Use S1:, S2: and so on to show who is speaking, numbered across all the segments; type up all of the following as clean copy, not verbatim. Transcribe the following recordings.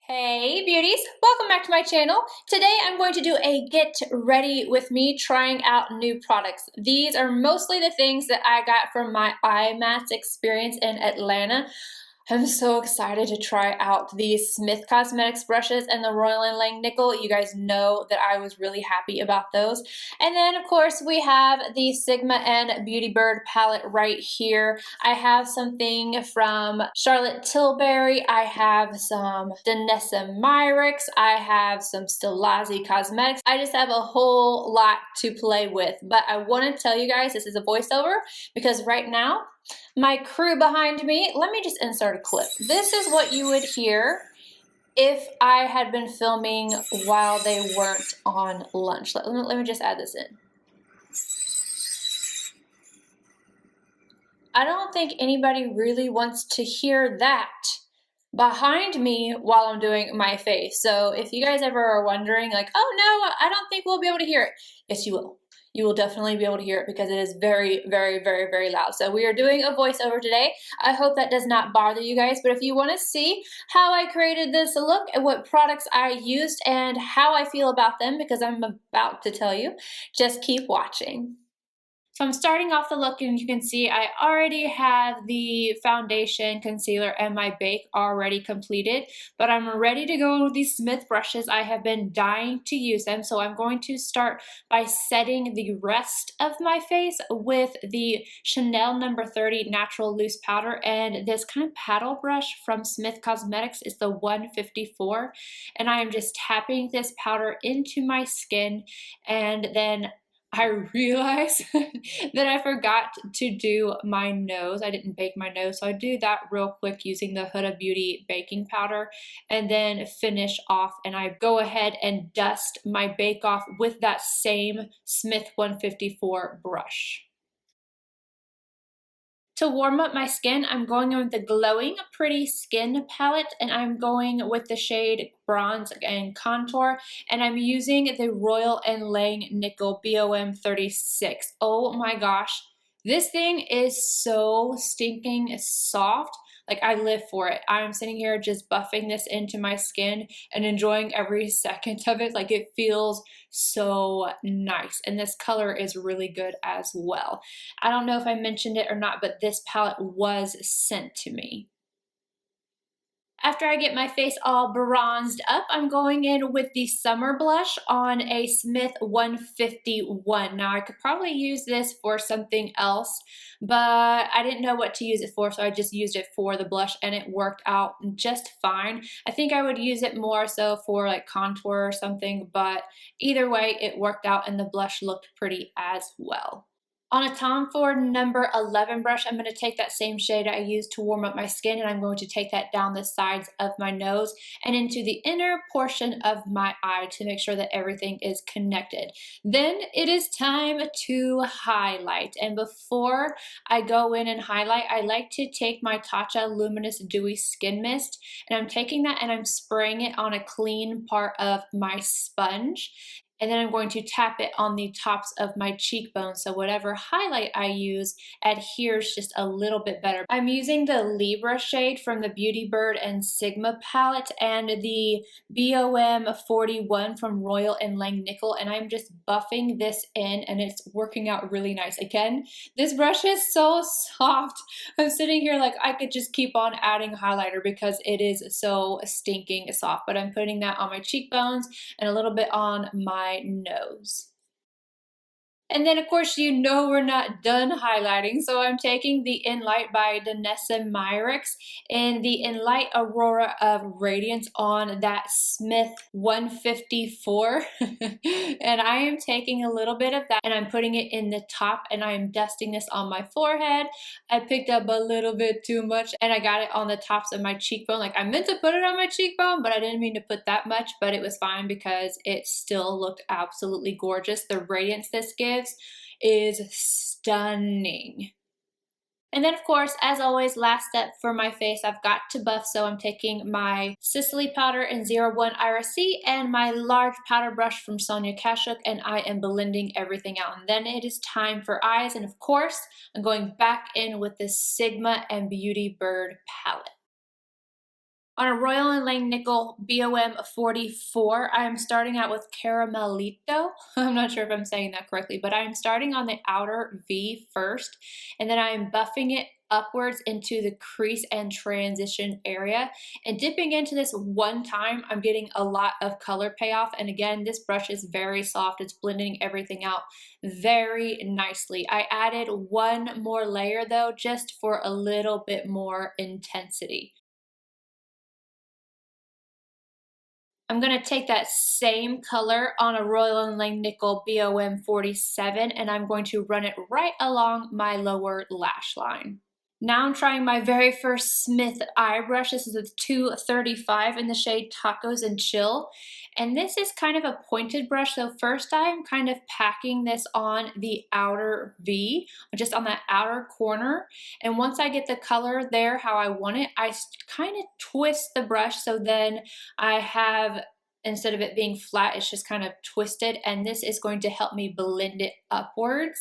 S1: Hey beauties, welcome back to my channel. Today I'm going to do a get ready with me trying out new products. These are mostly the things that I got from my IMATS experience in Atlanta. I'm so excited to try out these Smith Cosmetics brushes and the Royal & Langnickel. You guys know that I was really happy about those. And then of course we have the Sigma and Beauty Bird palette right here. I have something from Charlotte Tilbury. I have some Danessa Myricks. I have some Stilazzi Cosmetics. I just have a whole lot to play with. But I want to tell you guys this is a voiceover because right now my crew behind me, let me just insert a clip. This is what you would hear if I had been filming while they weren't on lunch. Let me just add this in. I don't think anybody really wants to hear that behind me while I'm doing my face. So if you guys ever are wondering like, oh no, I don't think we'll be able to hear it. Yes, you will. You will definitely be able to hear it because it is very, very, very, very loud. So we are doing a voiceover today. I hope that does not bother you guys, but if you want to see how I created this look and what products I used and how I feel about them, because I'm about to tell you, just keep watching. So I'm starting off the look and you can see I already have the foundation, concealer, and my bake already completed, but I'm ready to go with these Smith brushes. I have been dying to use them, so I'm going to start by setting the rest of my face with the Chanel No. 30 Natural Loose Powder, and this kind of paddle brush from Smith Cosmetics is the 154, and I am just tapping this powder into my skin, and then I realized that I forgot to do my nose. I didn't bake my nose, so I do that real quick using the Huda Beauty baking powder and then finish off, and I go ahead and dust my bake off with that same Smith 154 brush. To warm up my skin, I'm going in with the Glowing Pretty Skin palette, and I'm going with the shade Bronze and Contour, and I'm using the Royal & Langnickel BOM 36. Oh my gosh, this thing is so stinking soft. Like, I live for it. I'm sitting here just buffing this into my skin and enjoying every second of it. Like, it feels so nice. And this color is really good as well. I don't know if I mentioned it or not, but this palette was sent to me. After I get my face all bronzed up, I'm going in with the Summer Blush on a Smith 151. Now, I could probably use this for something else, but I didn't know what to use it for, so I just used it for the blush, and it worked out just fine. I think I would use it more so for like contour or something, but either way, it worked out, and the blush looked pretty as well. On a Tom Ford No. 11 brush, I'm going to take that same shade I used to warm up my skin, and I'm going to take that down the sides of my nose and into the inner portion of my eye to make sure that everything is connected. Then it is time to highlight, and before I go in and highlight, I like to take my Tatcha Luminous Dewy Skin Mist, and I'm taking that and I'm spraying it on a clean part of my sponge. And then I'm going to tap it on the tops of my cheekbones, so whatever highlight I use adheres just a little bit better. I'm using the Libra shade from the Beauty Bird and Sigma palette and the BOM 41 from Royal & Langnickel, and I'm just buffing this in, and it's working out really nice. Again, this brush is so soft. I'm sitting here like I could just keep on adding highlighter because it is so stinking soft, but I'm putting that on my cheekbones and a little bit on my nose. And then of course you know we're not done highlighting, so I'm taking the Enlight by Danessa Myricks and the Enlight Aurora of Radiance on that Smith 154 and I am taking a little bit of that and I'm putting it in the top, and I am dusting this on my forehead. I picked up a little bit too much and I got it on the tops of my cheekbone. Like, I meant to put it on my cheekbone, but I didn't mean to put that much, but it was fine because it still looked absolutely gorgeous. The radiance this gives is stunning. And then of course, as always, last step for my face, I've got to buff, so I'm taking my Sicily powder in 01 Iris C and my large powder brush from Sonia Kashuk, and I am blending everything out. And then it is time for eyes, and of course, I'm going back in with the Sigma and Beauty Bird palette. On a Royal and Langnickel BOM 44, I'm starting out with Caramelito. I'm not sure if I'm saying that correctly, but I'm starting on the outer V first, and then I'm buffing it upwards into the crease and transition area. And dipping into this one time, I'm getting a lot of color payoff. And again, this brush is very soft. It's blending everything out very nicely. I added one more layer though, just for a little bit more intensity. I'm going to take that same color on a Royal and Langnickel BOM 47 and I'm going to run it right along my lower lash line. Now I'm trying my very first Smith eye brush. This is a 235 in the shade Tacos and Chill. And this is kind of a pointed brush. So first I'm kind of packing this on the outer V, just on that outer corner. And once I get the color there how I want it, I kind of twist the brush so then I have, instead of it being flat, it's just kind of twisted, and this is going to help me blend it upwards.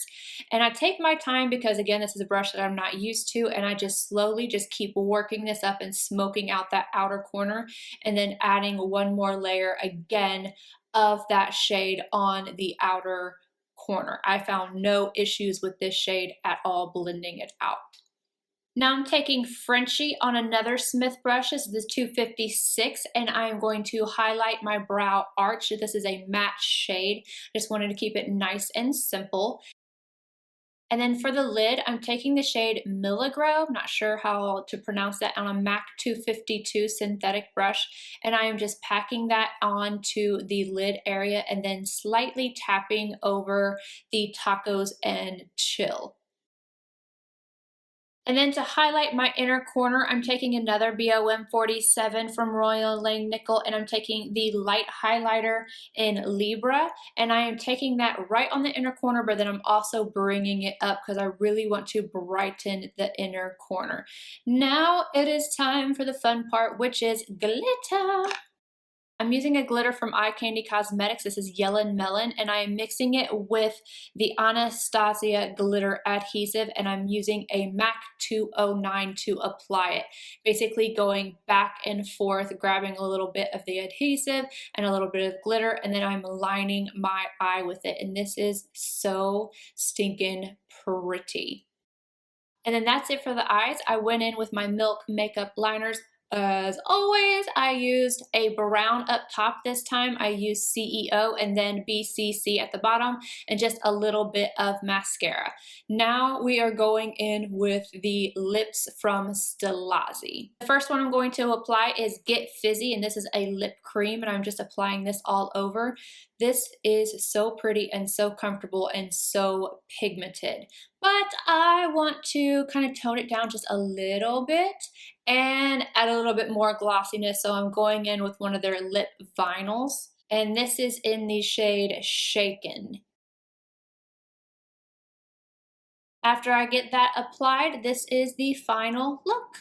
S1: And I take my time because again, this is a brush that I'm not used to, and I just slowly just keep working this up and smoking out that outer corner, and then adding one more layer again of that shade on the outer corner. I found no issues with this shade at all blending it out. Now I'm taking Frenchie on another Smith brush. This is the 256, and I'm going to highlight my brow arch. This is a matte shade. I just wanted to keep it nice and simple. And then for the lid, I'm taking the shade Milligro. I'm not sure how to pronounce that, on a MAC 252 synthetic brush. And I am just packing that onto the lid area and then slightly tapping over the Tacos and Chill. And then to highlight my inner corner, I'm taking another BOM 47 from Royal Langnickel, and I'm taking the light highlighter in Libra, and I am taking that right on the inner corner, but then I'm also bringing it up because I really want to brighten the inner corner. Now it is time for the fun part, which is glitter. I'm using a glitter from Eye Candy Cosmetics. This is Yellow Melon, and I am mixing it with the Anastasia glitter adhesive, and I'm using a MAC 209 to apply it. Basically going back and forth, grabbing a little bit of the adhesive and a little bit of glitter, and then I'm lining my eye with it, and this is so stinking pretty. And then that's it for the eyes. I went in with my Milk makeup liners. As always, I used a brown up top this time. I used CEO and then BCC at the bottom, and just a little bit of mascara. Now we are going in with the lips from Stilazzi. The first one I'm going to apply is Get Fizzy, and this is a lip cream, and I'm just applying this all over. This is so pretty and so comfortable and so pigmented, but I want to kind of tone it down just a little bit and add a little bit more glossiness, so I'm going in with one of their lip vinyls, and this is in the shade Shaken. After I get that applied, this is the final look.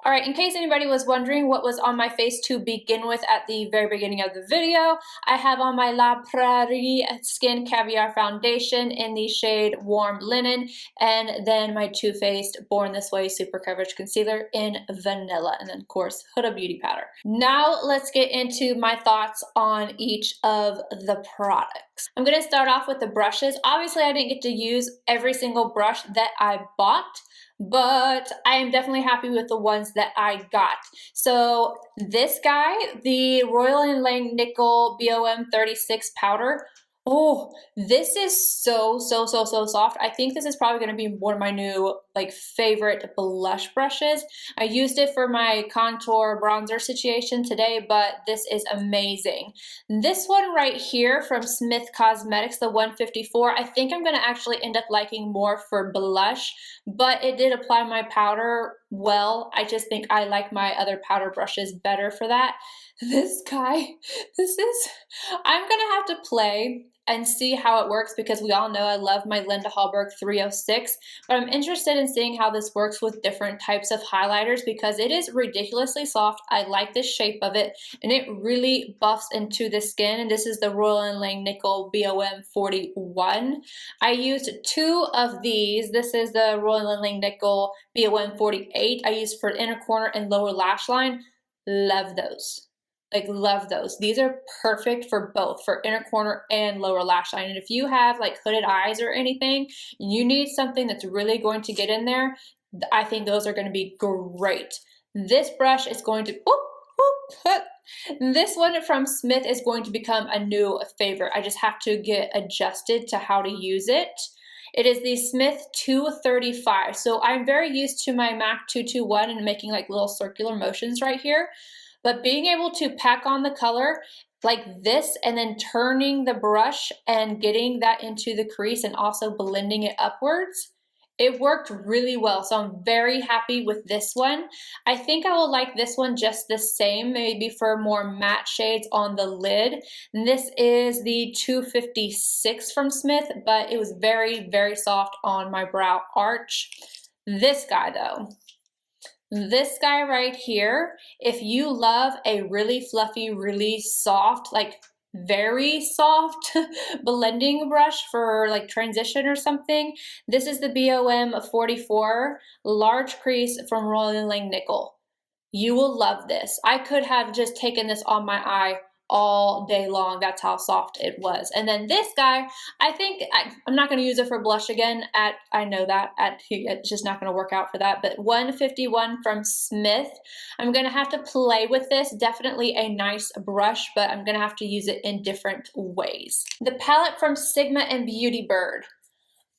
S1: All right, in case anybody was wondering what was on my face to begin with at the very beginning of the video, I have on my La Prairie Skin Caviar Foundation in the shade Warm Linen, and then my Too Faced Born This Way Super Coverage Concealer in Vanilla, and then of course Huda Beauty Powder. Now let's get into my thoughts on each of the products. I'm gonna start off with the brushes. Obviously I didn't get to use every single brush that I bought, but I am definitely happy with the ones that I got. So this guy, the Royal and Langnickel BOM 36 powder, oh, this is so soft. I think this is probably going to be one of my new favorite blush brushes. I used it for my contour bronzer situation today, but this is amazing. This one right here from Smith Cosmetics, the 154, I think I'm going to actually end up liking more for blush, but it did apply my powder well. I just think I like my other powder brushes better for that. This guy, I'm going to have to play and see how it works, because we all know I love my Linda Hallberg 306, but I'm interested in seeing how this works with different types of highlighters because it is ridiculously soft. I like the shape of it and it really buffs into the skin. And this is the Royal & Lang Nickel BOM 41. I used 2 of these. This is the Royal & Lang Nickel BOM 48 I used for inner corner and lower lash line. Love those. Like, love those. These are perfect for both, for inner corner and lower lash line. And if you have like hooded eyes or anything, you need something that's really going to get in there, I think those are going to be great. This brush is going to, this one from Smith is going to become a new favorite. I just have to get adjusted to how to use it. It is the Smith 235. So I'm very used to my MAC 221 and making like little circular motions right here. But being able to pack on the color like this and then turning the brush and getting that into the crease and also blending it upwards, it worked really well. So I'm very happy with this one. I think I will like this one just the same, maybe for more matte shades on the lid. And this is the 256 from Smith, but it was very, very soft on my brow arch. This guy though. This guy right here, if you love a really fluffy, really soft, like very soft blending brush for like transition or something, this is the BOM 44 large crease from Royal & Lang Nickel. You will love this. I could have just taken this on my eye all day long. That's how soft it was. And then this guy, I think I'm not going to use it for blush again. I know that it's just not going to work out for that. But 151 from Smith, I'm going to have to play with this. Definitely a nice brush, but I'm going to have to use it in different ways. The palette from Sigma and Beauty Bird.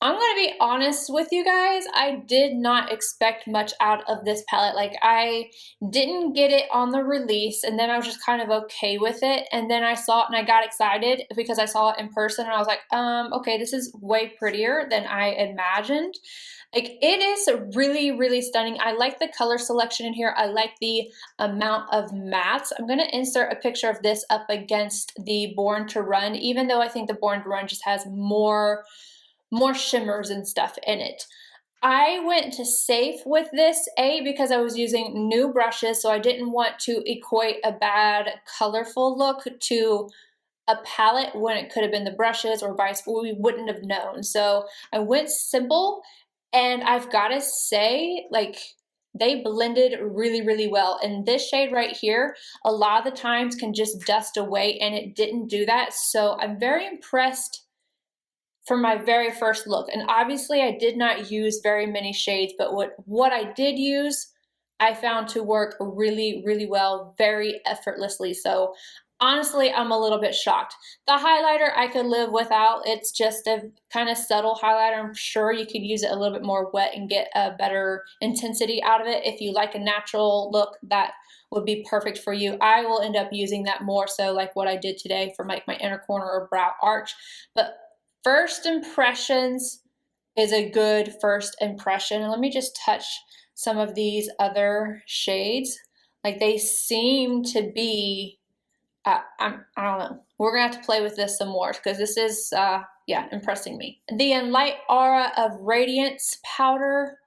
S1: I'm going to be honest with you guys, I did not expect much out of this palette. Like, I didn't get it on the release, and then I was just kind of okay with it, and then I saw it and I got excited because I saw it in person, and I was like, okay, this is way prettier than I imagined. Like, it is really, really stunning. I like the color selection in here. I like the amount of mattes. I'm going to insert a picture of this up against the Born to Run, even though I think the Born to Run just has more shimmers and stuff in it. I went to safe with this, because I was using new brushes, so I didn't want to equate a bad colorful look to a palette when it could have been the brushes or vice versa. We wouldn't have known. So I went simple, and I've got to say, like, they blended really, really well. And this shade right here, a lot of the times can just dust away, and it didn't do that. So I'm very impressed for my very first look. And obviously I did not use very many shades, but what I did use, I found to work really, really well, very effortlessly. So honestly, I'm a little bit shocked. The highlighter I could live without. It's just a kind of subtle highlighter. I'm sure you could use it a little bit more wet and get a better intensity out of it. If you like a natural look, that would be perfect for you. I will end up using that more so like what I did today for my inner corner or brow arch. But first impressions is a good first impression. And let me just touch some of these other shades. Like, they seem to be, I don't know. We're gonna have to play with this some more because this is, yeah, impressing me. The Enlight Aura of Radiance powder.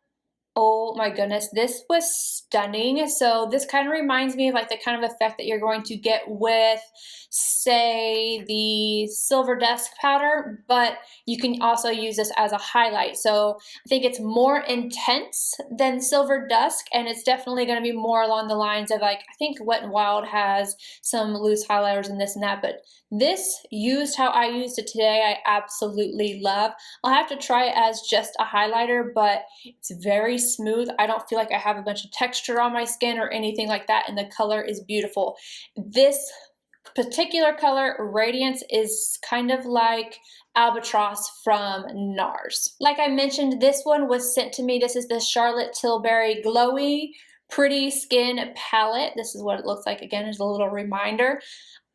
S1: Oh my goodness, this was stunning. So this kind of reminds me of like the kind of effect that you're going to get with, say, the Silver Dusk powder, but you can also use this as a highlight. So I think it's more intense than Silver Dusk, and it's definitely going to be more along the lines of, like, I think Wet n Wild has some loose highlighters and this and that, but this, used how I used it today, I absolutely love. I'll have to try it as just a highlighter, but it's very smooth. I don't feel like I have a bunch of texture on my skin or anything like that, and the color is beautiful. This particular color, Radiance, is kind of like Albatross from NARS. Like I mentioned, this one was sent to me. This is the Charlotte Tilbury Glowy Pretty Skin palette. This is what it looks like, again, as a little reminder.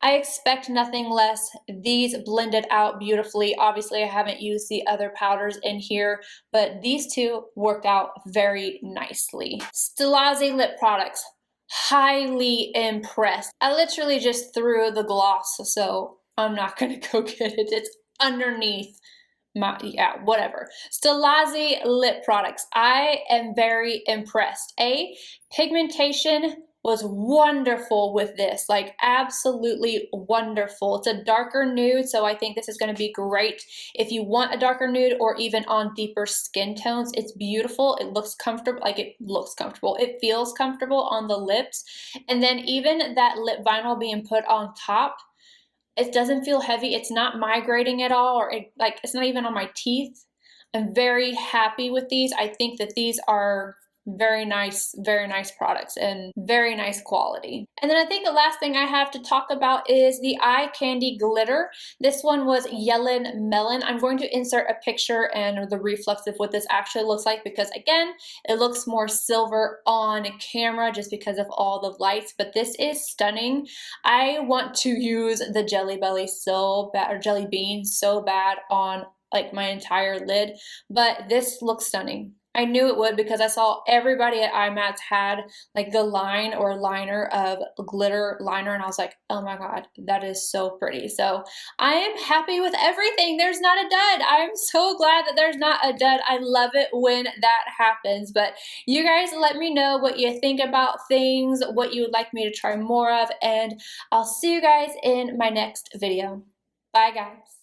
S1: I expect nothing less. These blended out beautifully. Obviously, I haven't used the other powders in here, but these two worked out very nicely. Stilazzi lip products. Highly impressed. I literally just threw the gloss, so I'm not gonna go get it. It's underneath my, yeah, whatever. Stilazzi lip products. I am very impressed. Pigmentation was wonderful with this, like absolutely wonderful. It's a darker nude, so I think this is going to be great if you want a darker nude or even on deeper skin tones. It's beautiful. It looks comfortable. Like, it looks comfortable. It feels comfortable on the lips. And then even that lip vinyl being put on top, it doesn't feel heavy. It's not migrating at all, or it's not even on my teeth. I'm very happy with these. I think that these are very nice products and very nice quality. And then I think the last thing I have to talk about is the eye candy glitter. This one was Yellen Melon. I'm going to insert a picture and the reflex of what this actually looks like, because again, it looks more silver on camera just because of all the lights, but this is stunning. I want to use the Jelly Belly so bad, or Jelly Bean so bad, on like my entire lid, but this looks stunning. I knew it would because I saw everybody at IMATS had like the line or liner of glitter liner, and I was like, oh my god, that is so pretty. So I am happy with everything. There's not a dud. I'm so glad that there's not a dud. I love it when that happens. But you guys let me know what you think about things, what you would like me to try more of, and I'll see you guys in my next video. Bye guys.